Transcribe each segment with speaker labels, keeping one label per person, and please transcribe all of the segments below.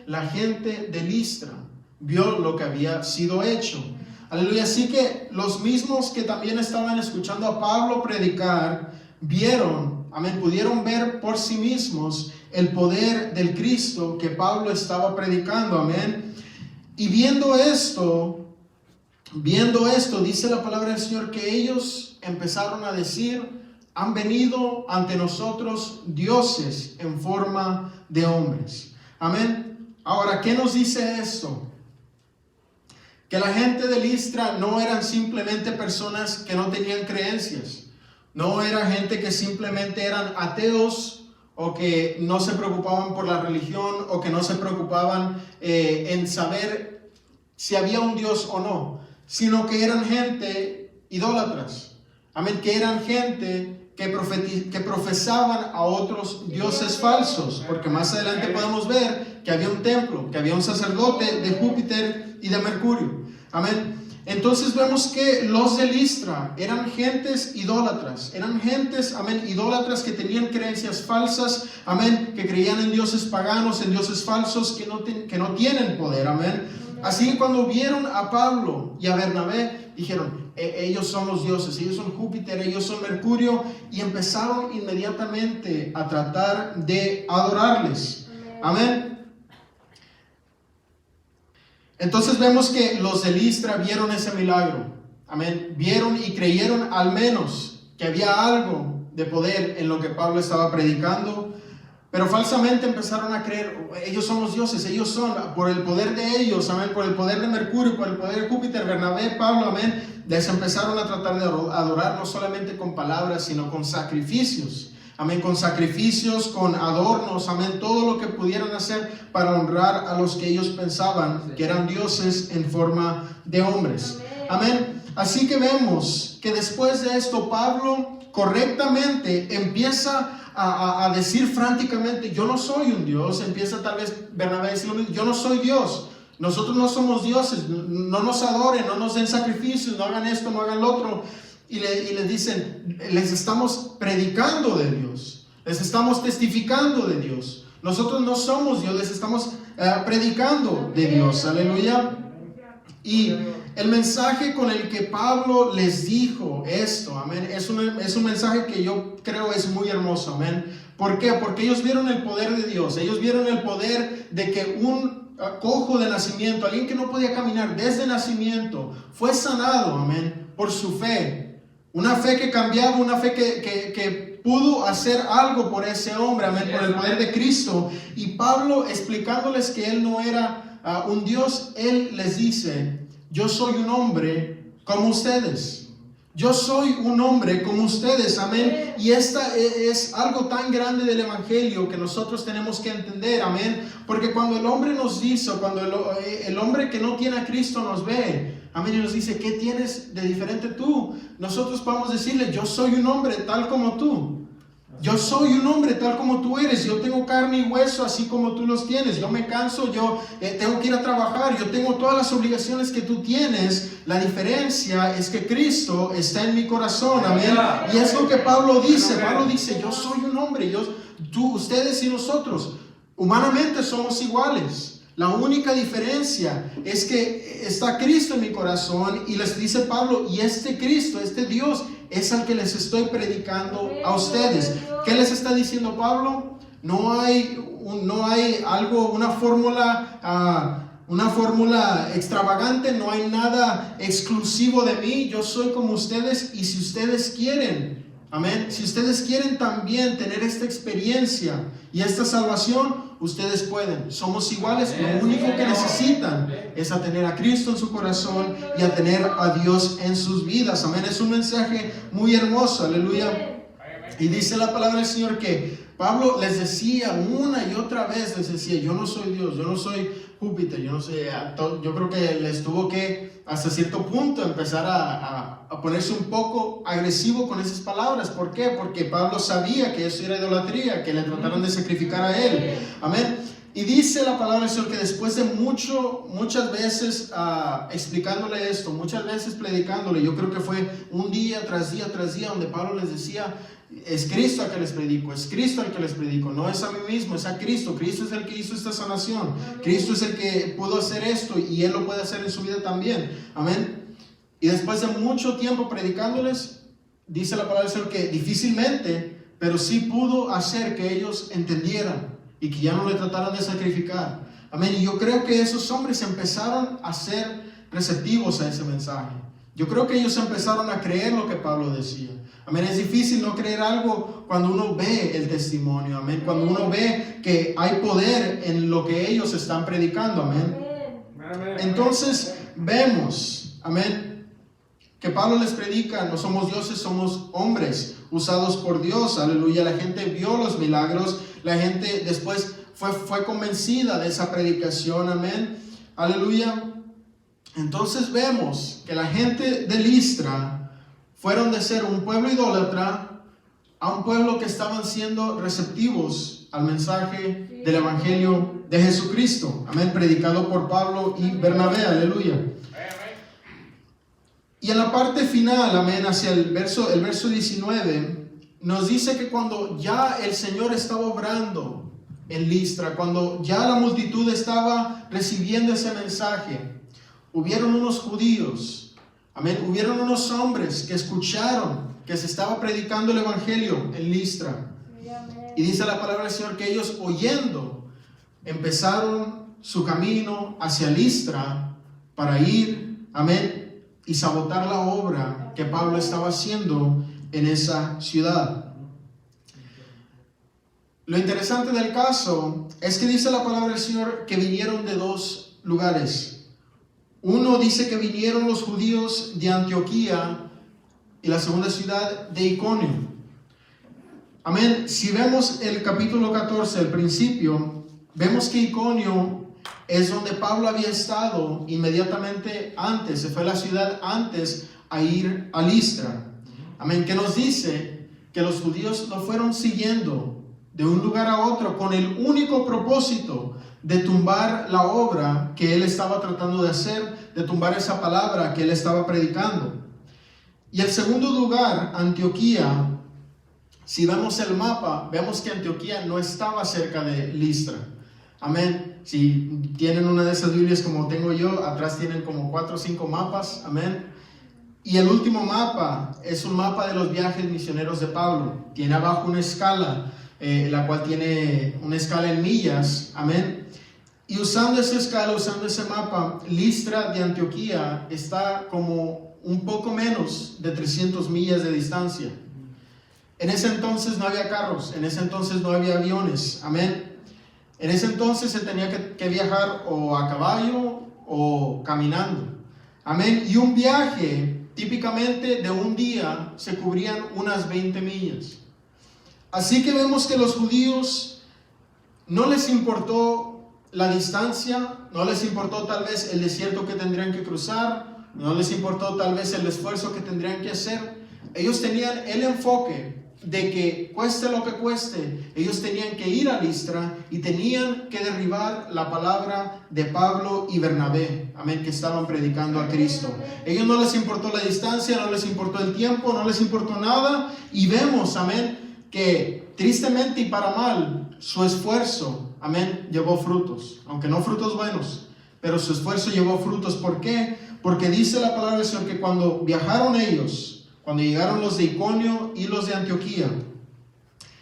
Speaker 1: la gente de Listra vio lo que había sido hecho. Aleluya. Así que los mismos que también estaban escuchando a Pablo predicar, vieron, amén, pudieron ver por sí mismos el poder del Cristo que Pablo estaba predicando, amén. Y viendo esto, dice la palabra del Señor que ellos empezaron a decir: han venido ante nosotros dioses en forma de hombres. Amén. Ahora, ¿qué nos dice esto? Que la gente de Listra no eran simplemente personas que no tenían creencias. No era gente que simplemente eran ateos o que no se preocupaban por la religión o que no se preocupaban en saber si había un Dios o no, sino que eran gente idólatras. Amén, que eran gente que profesaban a otros dioses falsos, porque más adelante podemos ver que había un templo, que había un sacerdote de Júpiter y de Mercurio. Amén. Entonces vemos que los de Listra eran gentes idólatras, amén, idólatras que tenían creencias falsas, amén, que creían en dioses paganos, en dioses falsos que no tienen poder, amén. Así que cuando vieron a Pablo y a Bernabé, dijeron: ellos son los dioses, ellos son Júpiter, ellos son Mercurio, y empezaron inmediatamente a tratar de adorarles. Amén. Entonces vemos que los de Listra vieron ese milagro. Amén. Vieron y creyeron al menos que había algo de poder en lo que Pablo estaba predicando. Pero falsamente empezaron a creer: ellos son los dioses, ellos son, por el poder de ellos, amén, por el poder de Mercurio, por el poder de Júpiter, Bernabé, Pablo, amén, les empezaron a tratar de adorar no solamente con palabras, sino con sacrificios, amén, con sacrificios, con adornos, amén, todo lo que pudieran hacer para honrar a los que ellos pensaban que eran dioses en forma de hombres, amén. Así que vemos que después de esto Pablo correctamente empieza a decir franticamente: yo no soy un Dios. Empieza tal vez Bernabé a decir: yo no soy Dios, nosotros no somos dioses, no nos adoren, no nos den sacrificios, no hagan esto, no hagan lo otro. Y les dicen: les estamos predicando de Dios, les estamos testificando de Dios, nosotros no somos Dios, les estamos predicando de Dios. Aleluya. Y el mensaje con el que Pablo les dijo esto, amén, es un mensaje que yo creo es muy hermoso, amén. ¿Por qué? Porque ellos vieron el poder de Dios, ellos vieron el poder de que un cojo de nacimiento, alguien que no podía caminar desde nacimiento, fue sanado, amén, por su fe. Una fe que cambiaba, una fe que pudo hacer algo por ese hombre, amén, por el poder de Cristo. Y Pablo, explicándoles que él no era un Dios, él les dice: yo soy un hombre como ustedes. Yo soy un hombre como ustedes, amén. Y esta es algo tan grande del evangelio que nosotros tenemos que entender, amén. Porque cuando el hombre nos dice, cuando el hombre que no tiene a Cristo nos ve, amén, y nos dice: ¿qué tienes de diferente tú? Nosotros podemos decirle: yo soy un hombre tal como tú. Yo soy un hombre tal como tú eres. Yo tengo carne y hueso así como tú los tienes. Yo me canso, yo tengo que ir a trabajar. Yo tengo todas las obligaciones que tú tienes. La diferencia es que Cristo está en mi corazón, amén. Y es lo que Pablo dice. Pablo dice: yo soy un hombre. Ustedes y nosotros humanamente somos iguales. La única diferencia es que está Cristo en mi corazón. Y les dice Pablo: y este Cristo, este Dios, es al que les estoy predicando a ustedes. ¿Qué les está diciendo Pablo? No hay algo, una fórmula extravagante, no hay nada exclusivo de mí. Yo soy como ustedes, y si ustedes quieren, amén, si ustedes quieren también tener esta experiencia y esta salvación, ustedes pueden. Somos iguales. Lo único que necesitan es a tener a Cristo en su corazón y a tener a Dios en sus vidas. Amén. Es un mensaje muy hermoso. Aleluya. Y dice la palabra del Señor que Pablo les decía una y otra vez, les decía: yo no soy Dios, yo no soy Júpiter, yo no sé. Yo creo que les tuvo que hasta cierto punto empezar a ponerse un poco agresivo con esas palabras. ¿Por qué? Porque Pablo sabía que eso era idolatría, que le trataron de sacrificar a él. Amén. Y dice la palabra del Señor que después de muchas veces explicándole esto, muchas veces predicándole, yo creo que fue un día tras día tras día donde Pablo les decía: Es Cristo al que les predico, es Cristo al que les predico, no es a mí mismo, es a Cristo. Cristo es el que hizo esta sanación, Cristo es el que pudo hacer esto y Él lo puede hacer en su vida también. Amén. Y después de mucho tiempo predicándoles, dice la palabra del Señor que difícilmente, pero sí pudo hacer que ellos entendieran y que ya no le trataran de sacrificar. Amén. Y yo creo que esos hombres empezaron a ser receptivos a ese mensaje. Yo creo que ellos empezaron a creer lo que Pablo decía. Amén. Es difícil no creer algo cuando uno ve el testimonio. Amén. Cuando uno ve que hay poder en lo que ellos están predicando. Amén. Entonces vemos, amén, que Pablo les predica: no somos dioses, somos hombres usados por Dios. Aleluya. La gente vio los milagros. La gente después fue convencida de esa predicación. Amén. Aleluya. Entonces vemos que la gente de Listra fueron de ser un pueblo idólatra a un pueblo que estaban siendo receptivos al mensaje del Evangelio de Jesucristo. Amén. Predicado por Pablo y Bernabé. Aleluya. Y en la parte final, amén, hacia el verso 19, nos dice que cuando ya el Señor estaba obrando en Listra, cuando ya la multitud estaba recibiendo ese mensaje, hubieron unos judíos, amén, hubieron unos hombres que escucharon que se estaba predicando el Evangelio en Listra. Y dice la palabra del Señor que ellos, oyendo, empezaron su camino hacia Listra para ir, amén, y sabotar la obra que Pablo estaba haciendo en esa ciudad. Lo interesante del caso es que dice la palabra del Señor que vinieron de dos lugares. Uno dice que vinieron los judíos de Antioquía y la segunda ciudad de Iconio. Amén. Si vemos el capítulo 14, el principio, vemos que Iconio es donde Pablo había estado inmediatamente antes. Se fue a la ciudad antes a ir a Listra. Amén. Que nos dice que los judíos lo fueron siguiendo de un lugar a otro con el único propósito de tumbar la obra que él estaba tratando de hacer, de tumbar esa palabra que él estaba predicando. Y el segundo lugar, Antioquía, si vemos el mapa, vemos que Antioquía no estaba cerca de Listra. Amén. Si tienen una de esas Biblias como tengo yo, atrás tienen como 4 o 5 mapas. Amén. Y el último mapa es un mapa de los viajes misioneros de Pablo. Tiene abajo una escala, la cual tiene una escala en millas. Amén. Y usando esa escala, usando ese mapa, Listra de Antioquía está como un poco menos de 300 millas de distancia. En ese entonces no había carros, en ese entonces no había aviones. Amén. En ese entonces se tenía que viajar o a caballo o caminando. Amén. Y un viaje típicamente de un día se cubrían unas 20 millas. Así que vemos que los judíos no les importó la distancia, no les importó tal vez el desierto que tendrían que cruzar, no les importó tal vez el esfuerzo que tendrían que hacer. Ellos tenían el enfoque de que cueste lo que cueste, ellos tenían que ir a Listra y tenían que derribar la palabra de Pablo y Bernabé, amén, que estaban predicando a Cristo. Ellos no les importó la distancia, no les importó el tiempo, no les importó nada. Y vemos, amén, que tristemente y para mal, su esfuerzo, amén, llevó frutos, aunque no frutos buenos, pero su esfuerzo llevó frutos. ¿Por qué? Porque dice la palabra del Señor que cuando viajaron ellos, cuando llegaron los de Iconio y los de Antioquía,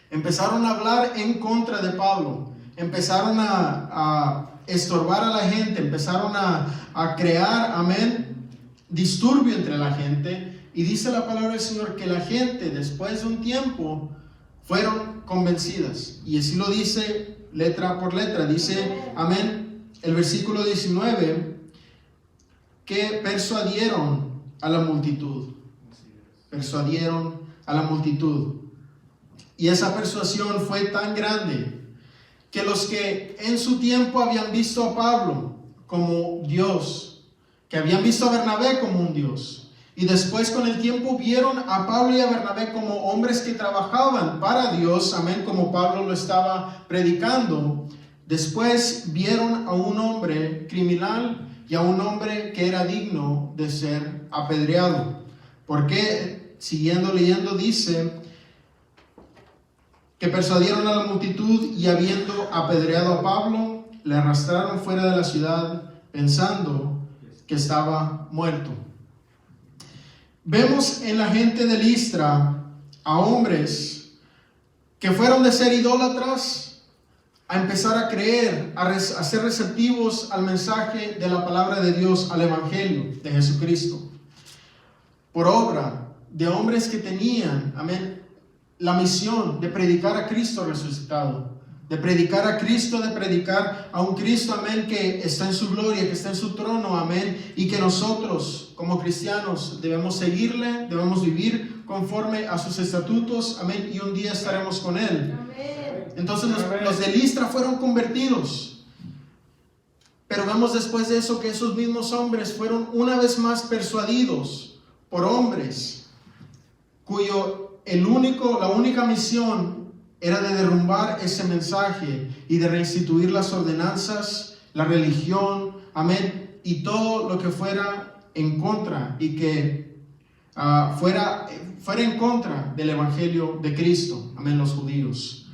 Speaker 1: empezaron a hablar en contra de Pablo, empezaron a estorbar a la gente, empezaron a crear, amén, disturbio entre la gente. Y dice la palabra del Señor que la gente, después de un tiempo, fueron convencidas. Y así lo dice letra por letra. Dice, amén, el versículo 19, que persuadieron a la multitud. Persuadieron a la multitud. Y esa persuasión fue tan grande que los que en su tiempo habían visto a Pablo como Dios, que habían visto a Bernabé como un Dios, y después con el tiempo vieron a Pablo y a Bernabé como hombres que trabajaban para Dios, amén, como Pablo lo estaba predicando, después vieron a un hombre criminal y a un hombre que era digno de ser apedreado. Porque, siguiendo leyendo, dice que persuadieron a la multitud y habiendo apedreado a Pablo, le arrastraron fuera de la ciudad pensando que estaba muerto. Vemos en la gente de Listra a hombres que fueron de ser idólatras a empezar a creer, a ser receptivos al mensaje de la palabra de Dios, al evangelio de Jesucristo, por obra de hombres que tenían, amén, la misión de predicar a Cristo resucitado, de predicar a Cristo, de predicar a un Cristo, amén, que está en su gloria, que está en su trono, amén, y que nosotros como cristianos debemos seguirle, debemos vivir conforme a sus estatutos, amén, y un día estaremos con él. Amén. Entonces los de Listra fueron convertidos, pero vemos después de eso que esos mismos hombres fueron una vez más persuadidos por hombres la única misión era de derrumbar ese mensaje y de reinstituir las ordenanzas, la religión, amén, y todo lo que fuera en contra y que fuera en contra del evangelio de Cristo, amén, los judíos.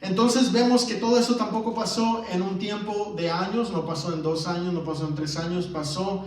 Speaker 1: Entonces vemos que todo eso tampoco pasó en un tiempo de años, no pasó en 2 años, no pasó en 3 años, pasó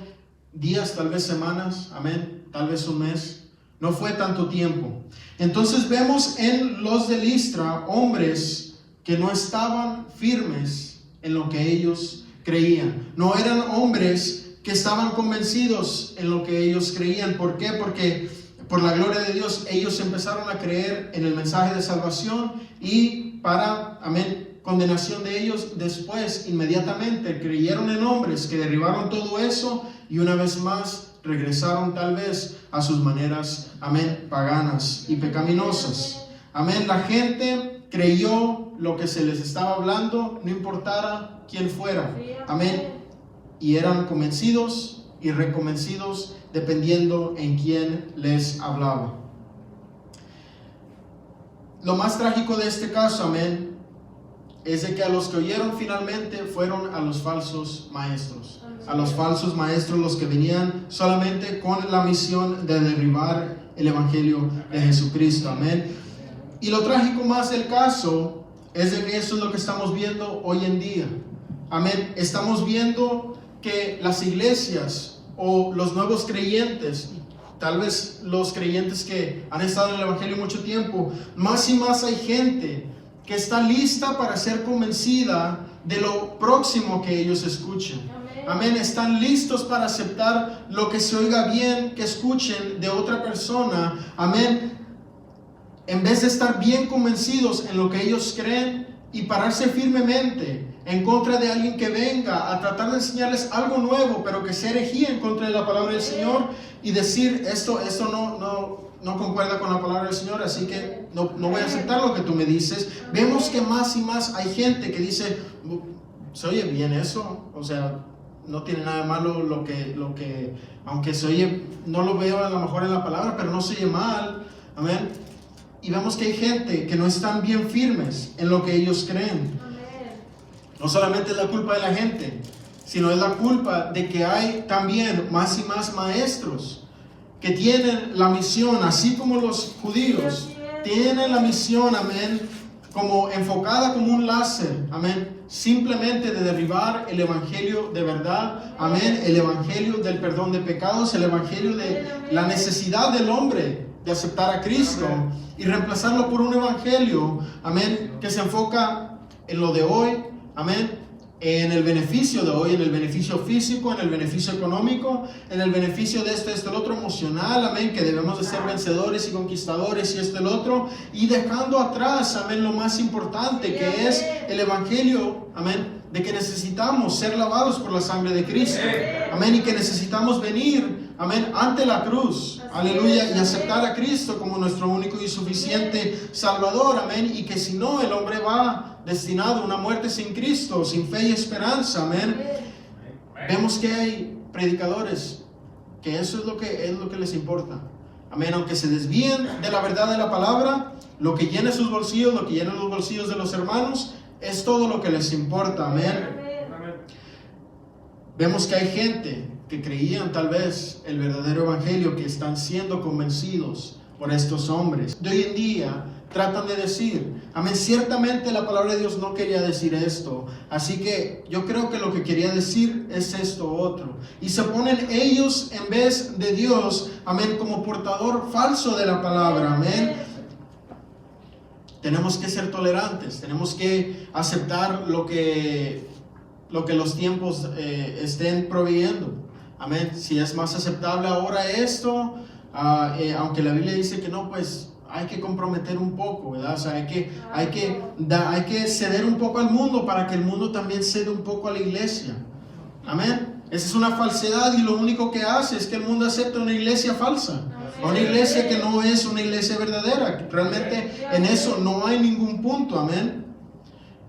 Speaker 1: días, tal vez semanas, amén, tal vez un mes. No fue tanto tiempo. Entonces vemos en los de Listra hombres que no estaban firmes en lo que ellos creían. No eran hombres que estaban convencidos en lo que ellos creían. ¿Por qué? Porque por la gloria de Dios ellos empezaron a creer en el mensaje de salvación y para, amén, condenación de ellos después, inmediatamente, creyeron en hombres que derribaron todo eso y una vez más regresaron tal vez a sus maneras, amén, paganas y pecaminosas. Amén, la gente creyó lo que se les estaba hablando, no importara quién fuera. Amén, y eran convencidos y reconvencidos dependiendo en quién les hablaba. Lo más trágico de este caso, amén, es de que a los que oyeron finalmente fueron a los falsos maestros. A los falsos maestros, los que venían solamente con la misión de derribar el evangelio de Jesucristo. Amén. Y lo trágico más del caso es de que eso es lo que estamos viendo hoy en día. Amén. Estamos viendo que las iglesias o los nuevos creyentes, tal vez los creyentes que han estado en el evangelio mucho tiempo, más y más hay gente que está lista para ser convencida de lo próximo que ellos escuchen. Amén, están listos para aceptar lo que se oiga bien, que escuchen de otra persona. Amén, en vez de estar bien convencidos en lo que ellos creen y pararse firmemente en contra de alguien que venga a tratar de enseñarles algo nuevo, pero que sea herejía en contra de la palabra del Señor y decir, esto no concuerda con la palabra del Señor, así que no voy a aceptar lo que tú me dices. Vemos que más y más hay gente que dice, ¿se oye bien eso? O sea, no tiene nada de malo lo que aunque se oye, no lo veo a lo mejor en la palabra, pero no se oye mal. Amén. Y vemos que hay gente que no están bien firmes en lo que ellos creen. Amén. No solamente es la culpa de la gente, sino es la culpa de que hay también más y más maestros que tienen la misión, así como los judíos, tienen la misión, amén, como enfocada como un láser, amén, simplemente de derribar el evangelio de verdad, amén, el evangelio del perdón de pecados, el evangelio de la necesidad del hombre de aceptar a Cristo y reemplazarlo por un evangelio, amén, que se enfoca en lo de hoy, amén, en el beneficio de hoy, en el beneficio físico, en el beneficio económico, en el beneficio de esto, el otro emocional, amén, que debemos de ser vencedores y conquistadores y el otro, y dejando atrás, amén, lo más importante que es el evangelio, amén, de que necesitamos ser lavados por la sangre de Cristo, amén, y que necesitamos venir, amén, ante la cruz, aleluya, y aceptar a Cristo como nuestro único y suficiente Salvador, amén, y que si no, el hombre va destinado a una muerte sin Cristo, sin fe y esperanza, amén. Vemos que hay predicadores que eso es lo que les importa, amén, aunque se desvíen de la verdad de la palabra, lo que llene sus bolsillos, lo que llene los bolsillos de los hermanos, es todo lo que les importa, amén. Vemos que hay gente que creían tal vez el verdadero evangelio, que están siendo convencidos por estos hombres. De hoy en día tratan de decir. Amén. Ciertamente la palabra de Dios no quería decir esto. Así que yo creo que lo que quería decir es esto otro. Y se ponen ellos en vez de Dios, amén, como portador falso de la palabra. Amén. Tenemos que ser tolerantes. Tenemos que aceptar lo que los tiempos estén proveyendo. Amén. Si es más aceptable ahora esto, aunque la Biblia dice que no, pues hay que comprometer un poco, ¿verdad? O sea, hay que ceder un poco al mundo para que el mundo también ceda un poco a la iglesia. Amén. Esa es una falsedad y lo único que hace es que el mundo acepta una iglesia falsa. Una iglesia que no es una iglesia verdadera. Realmente en eso no hay ningún punto. Amén.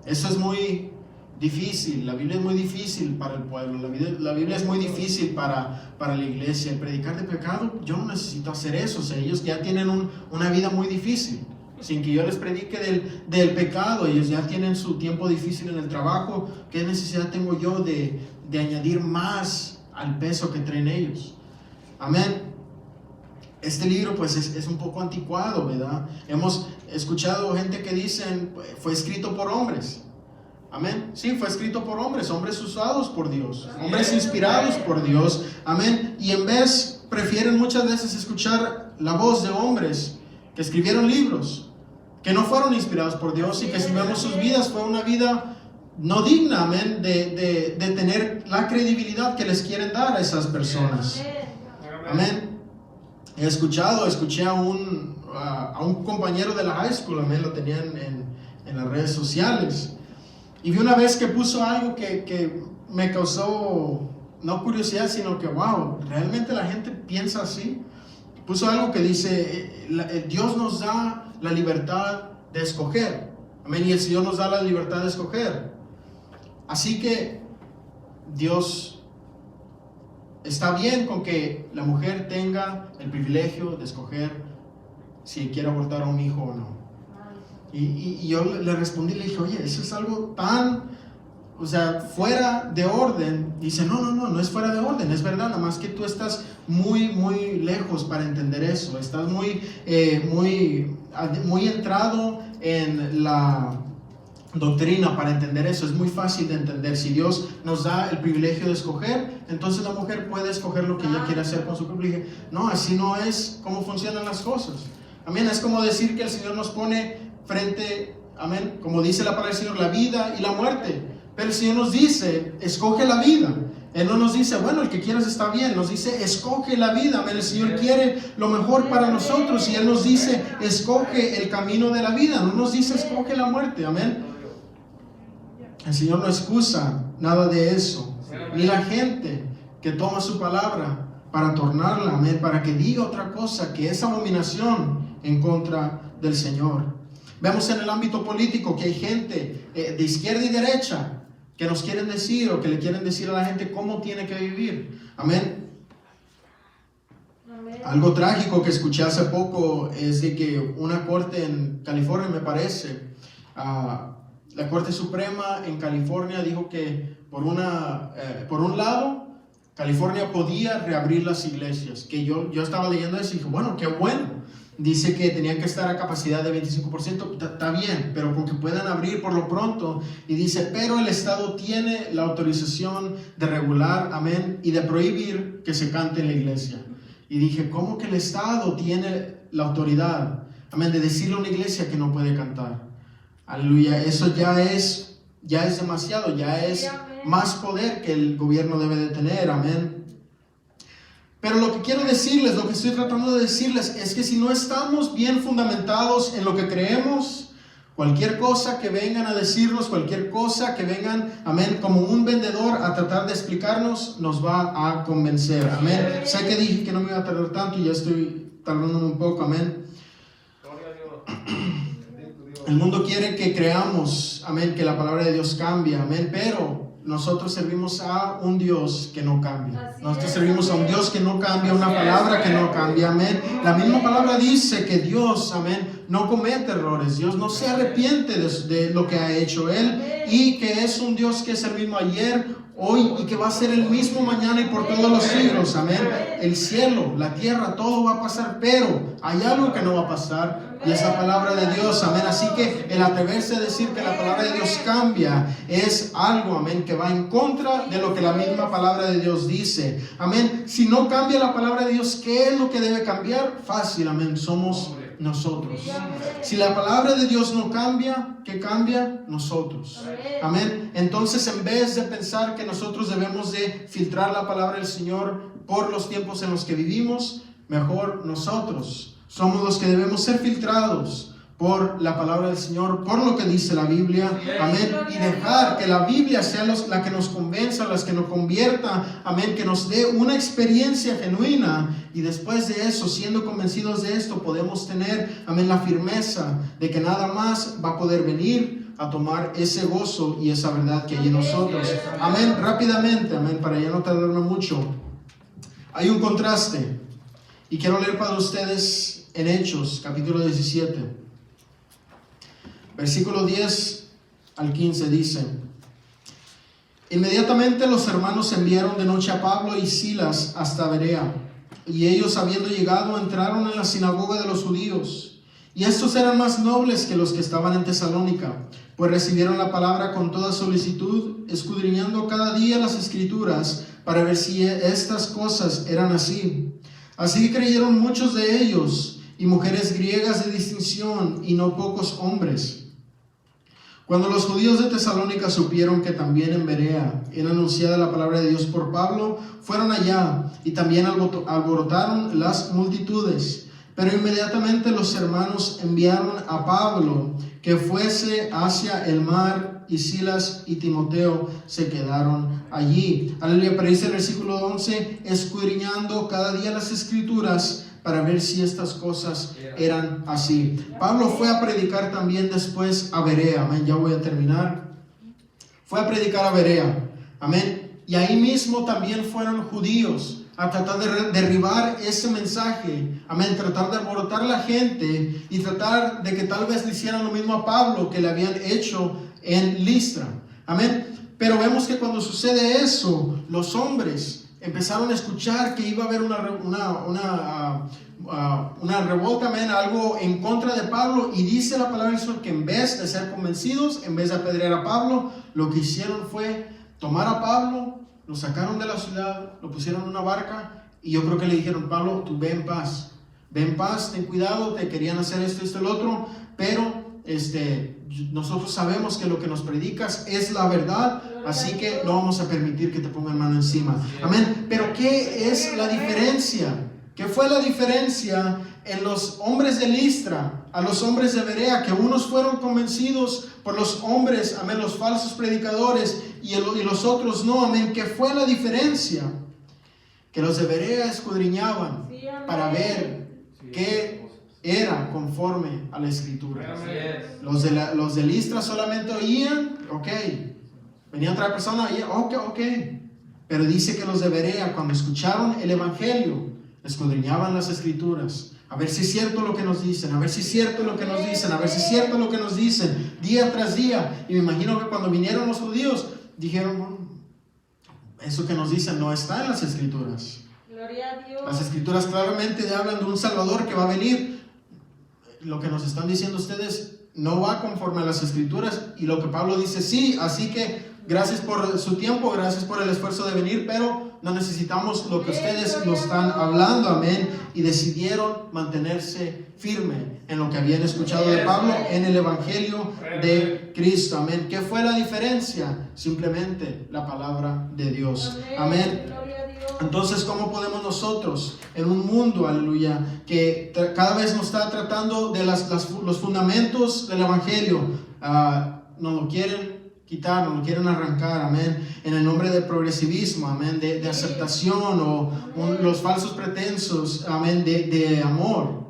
Speaker 1: Eso es muy difícil. La Biblia es muy difícil para el pueblo. La Biblia es muy difícil para la iglesia. El predicar de pecado, yo no necesito hacer eso. O sea, ellos ya tienen una vida muy difícil. Sin que yo les predique del pecado, ellos ya tienen su tiempo difícil en el trabajo. ¿Qué necesidad tengo yo de añadir más al peso que traen ellos? Amén. Este libro pues es un poco anticuado, ¿verdad? Hemos escuchado gente que dicen, fue escrito por hombres. Amén. Sí, fue escrito por hombres usados por Dios, hombres inspirados por Dios. Amén. Y en vez, prefieren muchas veces escuchar la voz de hombres que escribieron libros, que no fueron inspirados por Dios y que si vemos sus vidas fue una vida no digna, amén, de tener la credibilidad que les quieren dar a esas personas. Amén. Escuché a un compañero de la high school, amén, lo tenían en las redes sociales. Y vi una vez que puso algo que me causó, no curiosidad, sino que, wow, ¿realmente la gente piensa así? Puso algo que dice, Dios nos da la libertad de escoger. Amén, y el Señor nos da la libertad de escoger. Así que Dios está bien con que la mujer tenga el privilegio de escoger si quiere abortar a un hijo o no. Y yo le respondí, le dije, oye, eso es algo tan, o sea, fuera de orden. Dice, no es fuera de orden, es verdad, nada más que tú estás muy lejos para entender eso. Estás muy entrado en la doctrina para entender eso. Es muy fácil de entender. Si Dios nos da el privilegio de escoger, entonces la mujer puede escoger lo que ella quiere hacer con su cuerpo. Y dije, no, así no es como funcionan las cosas. Amén. Es como decir que el Señor nos pone frente, amén, como dice la palabra del Señor, la vida y la muerte. Pero el Señor nos dice, escoge la vida. Él no nos dice, bueno, el que quieras está bien. Nos dice, escoge la vida. Amén. El Señor quiere lo mejor para nosotros y Él nos dice, escoge el camino de la vida. No nos dice, escoge la muerte. Amén. El Señor no excusa nada de eso. Ni la gente que toma su palabra para tornarla, amén, para que diga otra cosa que es abominación en contra del Señor. Vemos en el ámbito político que hay gente de izquierda y derecha que nos quieren decir o que le quieren decir a la gente cómo tiene que vivir. Amén. Amén. Algo trágico que escuché hace poco es de que una corte en California, me parece, la Corte Suprema en California dijo que por un lado California podía reabrir las iglesias. Que yo estaba leyendo eso y dije, bueno, qué bueno. Dice que tenían que estar a capacidad de 25%, está bien, pero con que puedan abrir por lo pronto. Y dice, pero el Estado tiene la autorización de regular, amén, y de prohibir que se cante en la iglesia. Y dije, ¿cómo que el Estado tiene la autoridad, amén, de decirle a una iglesia que no puede cantar? Aleluya, eso ya es demasiado, ya es más poder que el gobierno debe de tener, amén. Pero lo que quiero decirles, lo que estoy tratando de decirles es que si no estamos bien fundamentados en lo que creemos, cualquier cosa que vengan a decirnos, cualquier cosa que vengan, amén, como un vendedor a tratar de explicarnos, nos va a convencer, amén. Sé que dije que no me iba a tardar tanto y ya estoy tardando un poco, amén. El mundo quiere que creamos, amén, que la palabra de Dios cambia, amén, pero nosotros servimos a un Dios que no cambia. Nosotros servimos a un Dios que no cambia, una palabra que no cambia, amén. La misma palabra dice que Dios, amén, no comete errores. Dios no se arrepiente de lo que ha hecho Él y que es un Dios que es el mismo ayer, hoy y que va a ser el mismo mañana y por todos los siglos, amén. El cielo, la tierra, todo va a pasar, pero hay algo que no va a pasar. y es la palabra de Dios, amén. Así que el atreverse a decir que la palabra de Dios cambia es algo, amén, que va en contra de lo que la misma palabra de Dios dice, amén. Si no cambia la palabra de Dios, ¿qué es lo que debe cambiar? Fácil, amén, somos nosotros. Si la palabra de Dios no cambia, ¿qué cambia? Nosotros, amén. Entonces, en vez de pensar que nosotros debemos de filtrar la palabra del Señor por los tiempos en los que vivimos, mejor nosotros somos los que debemos ser filtrados por la palabra del Señor, por lo que dice la Biblia, amén, y dejar que la Biblia sea la que nos convenza, las que nos convierta, amén, que nos dé una experiencia genuina, y después de eso, siendo convencidos de esto, podemos tener, amén, la firmeza de que nada más va a poder venir a tomar ese gozo y esa verdad que hay en nosotros, amén. Rápidamente, amén, para ya no tardarme mucho, hay un contraste, y quiero leer para ustedes en Hechos, capítulo 17. Versículo 10 al 15 dice: Inmediatamente los hermanos enviaron de noche a Pablo y Silas hasta Berea, y ellos, habiendo llegado, entraron en la sinagoga de los judíos. Y estos eran más nobles que los que estaban en Tesalónica, pues recibieron la palabra con toda solicitud, escudriñando cada día las Escrituras para ver si estas cosas eran así. Así creyeron muchos de ellos, y mujeres griegas de distinción, y no pocos hombres. Cuando los judíos de Tesalónica supieron que también en Berea era anunciada la palabra de Dios por Pablo, fueron allá y también alborotaron las multitudes. Pero inmediatamente los hermanos enviaron a Pablo que fuese hacia el mar, y Silas y Timoteo se quedaron allí. Aleluya. Pero dice el versículo 11: escudriñando cada día las Escrituras para ver si estas cosas eran así. Pablo fue a predicar también después a Berea, amén. Ya voy a terminar. Fue a predicar a Berea, amén. Y ahí mismo también fueron judíos a tratar de derribar ese mensaje, amén. Tratar de alborotar a la gente y tratar de que tal vez le hicieran lo mismo a Pablo que le habían hecho en Listra, amén. Pero vemos que cuando sucede eso, los hombres empezaron a escuchar que iba a haber una revuelta, amén, algo en contra de Pablo, y dice la palabra del Señor que en vez de ser convencidos, en vez de apedrear a Pablo, lo que hicieron fue tomar a Pablo, lo sacaron de la ciudad, lo pusieron en una barca, y yo creo que le dijeron: Pablo, tú ve en paz, ten cuidado, te querían hacer esto, el otro, pero nosotros sabemos que lo que nos predicas es la verdad, así que no vamos a permitir que te pongan mano encima, amén. Pero ¿qué es la diferencia? ¿Qué fue la diferencia en los hombres de Listra a los hombres de Berea? Que unos fueron convencidos por los hombres, amén, los falsos predicadores, y los otros no, amén. ¿Qué fue la diferencia? Que los de Berea escudriñaban para ver qué era conforme a la Escritura. Los de Listra solamente oían, ok. Venía otra persona, oía, ok. Pero dice que los de Berea, cuando escucharon el Evangelio, escudriñaban las Escrituras, a ver si es cierto lo que nos dicen, a ver si es cierto lo que nos dicen, a ver si es cierto lo que nos dicen, día tras día. Y me imagino que cuando vinieron los judíos, dijeron: bueno, eso que nos dicen no está en las Escrituras. Gloria a Dios. Las Escrituras claramente hablan de un Salvador que va a venir. Lo que nos están diciendo ustedes no va conforme a las Escrituras, y lo que Pablo dice sí, así que gracias por su tiempo, gracias por el esfuerzo de venir, pero no necesitamos lo que ustedes nos están hablando, amén. Y decidieron mantenerse firme en lo que habían escuchado de Pablo, en el Evangelio de Cristo, amén. ¿Qué fue la diferencia? Simplemente la palabra de Dios, amén. Entonces, ¿cómo podemos nosotros, en un mundo, aleluya, que cada vez nos está tratando de los fundamentos del Evangelio, nos lo quieren quitar, nos lo quieren arrancar, amén, en el nombre del progresivismo, amén, de aceptación, o los falsos pretensos, amén, de amor,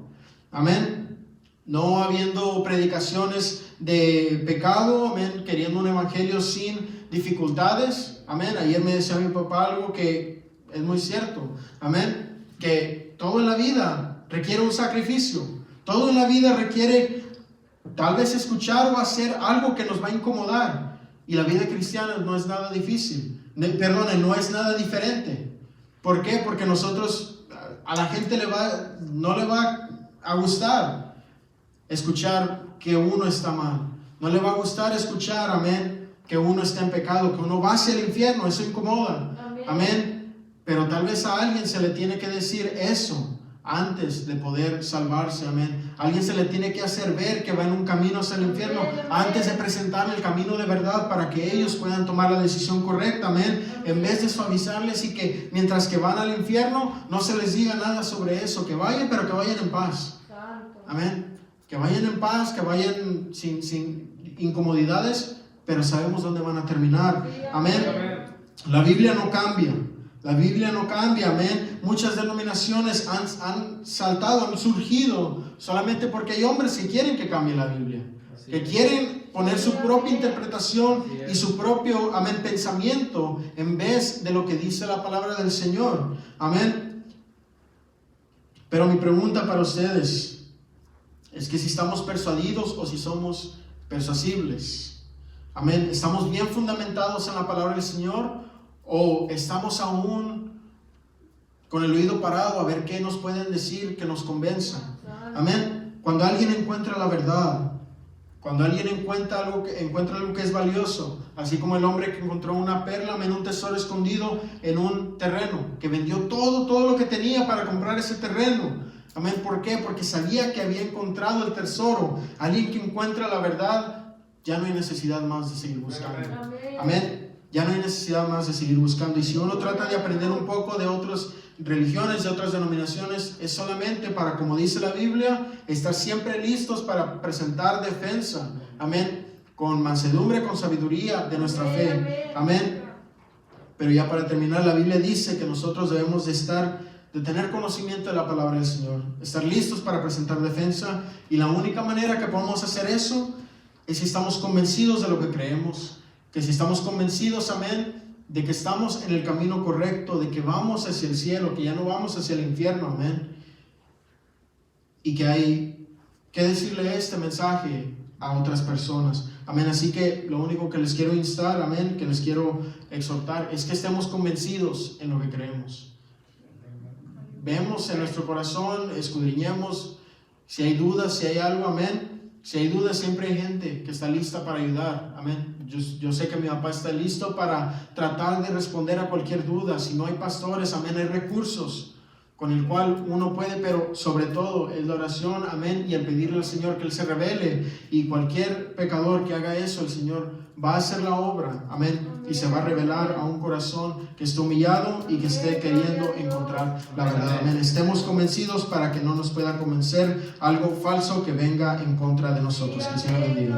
Speaker 1: amén, no habiendo predicaciones de pecado, amén, queriendo un evangelio sin dificultades, amén. Ayer me decía mi papá algo que es muy cierto, amén, que todo en la vida requiere un sacrificio, todo en la vida requiere tal vez escuchar o hacer algo que nos va a incomodar, y la vida cristiana no es nada difícil, no es nada diferente. ¿Por qué? Porque nosotros, a la gente no le va a gustar escuchar que uno está mal. No le va a gustar escuchar, amén, que uno está en pecado, que uno va hacia el infierno. Eso incomoda. Amén. Pero tal vez a alguien se le tiene que decir eso antes de poder salvarse, amén. A alguien se le tiene que hacer ver que va en un camino hacia el infierno antes de presentarle el camino de verdad para que ellos puedan tomar la decisión correcta, amén. En vez de suavizarles y que mientras que van al infierno no se les diga nada sobre eso, que vayan, pero que vayan en paz, amén. Que vayan en paz, que vayan sin incomodidades, pero sabemos dónde van a terminar, amén. La Biblia no cambia. La Biblia no cambia, amén. Muchas denominaciones han saltado, han surgido solamente porque hay hombres que quieren que cambie la Biblia, que quieren poner su propia interpretación y su propio, amén, pensamiento en vez de lo que dice la palabra del Señor, amén. Pero mi pregunta para ustedes es que si estamos persuadidos o si somos persuasibles, amén. ¿Estamos bien fundamentados en la palabra del Señor? ¿O estamos aún con el oído parado a ver qué nos pueden decir que nos convenza? Amén. Cuando alguien encuentra la verdad, cuando alguien encuentra algo que es valioso, así como el hombre que encontró una perla, amén, un tesoro escondido en un terreno, que vendió todo lo que tenía para comprar ese terreno. Amén. ¿Por qué? Porque sabía que había encontrado el tesoro. Alguien que encuentra la verdad, ya no hay necesidad más de seguir buscando. Amén. Ya no hay necesidad más de seguir buscando. Y si uno trata de aprender un poco de otras religiones, de otras denominaciones, es solamente para, como dice la Biblia, estar siempre listos para presentar defensa. Amén. Con mansedumbre, con sabiduría de nuestra fe. Amén. Pero ya para terminar, la Biblia dice que nosotros debemos de tener conocimiento de la palabra del Señor. Estar listos para presentar defensa. Y la única manera que podemos hacer eso es si estamos convencidos de lo que creemos. Que si estamos convencidos, amén, de que estamos en el camino correcto, de que vamos hacia el cielo, que ya no vamos hacia el infierno, amén. Y que hay que decirle este mensaje a otras personas, amén. Así que lo único que les quiero instar, amén, que les quiero exhortar, es que estemos convencidos en lo que creemos. Vemos en nuestro corazón, escudriñemos si hay dudas, si hay algo, amén. Si hay dudas, siempre hay gente que está lista para ayudar, amén. Yo sé que mi papá está listo para tratar de responder a cualquier duda. Si no hay pastores, amén, hay recursos con el cual uno puede, pero sobre todo es la oración, amén, y el pedirle al Señor que Él se revele. Y cualquier pecador que haga eso, el Señor va a hacer la obra, amén, y se va a revelar a un corazón que esté humillado y que esté queriendo encontrar la verdad, amén. Estemos convencidos para que no nos pueda convencer algo falso que venga en contra de nosotros. Que el Señor bendiga.